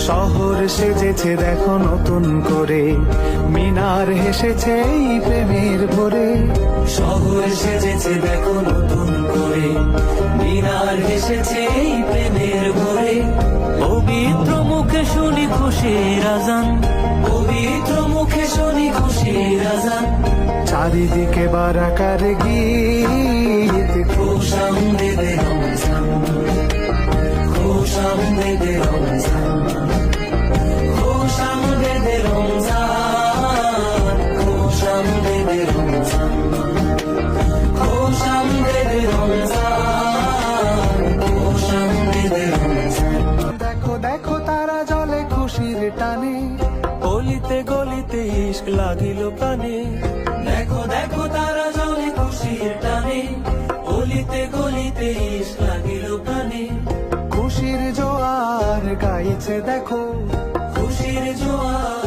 শহর সেজেছে দেখো নতুন করে, মিনার হেসেছে এই প্রেমের ভোরে। শহর সেজেছে দেখো নতুন করে, মিনার হেসেছে এই প্রেমের ভোরে। পবিত্র মুখে শুনি খুশির আজান, পবিত্র মুখে শুনি খুশির আজান। চারিদিকে বারাকার গীত, খুশামদেদে রমজান, খুশামদেদে রমজান, খুশামদেদে রমজান, খুশামদেদে রমজান, খুশামদেদে রমজান, খুশামদেদে রমজান। দেখো দেখো তারা জলে খুশির টানে, গলিতে গলিতে ইশক লাগিল প্রাণে। দেখো দেখো তারা জলে খুশির টানে, গলিতে গলিতে ইশক লাগিল প্রাণে। খুশির জোয়ার গাইছে দেখো, খুশির জোয়ার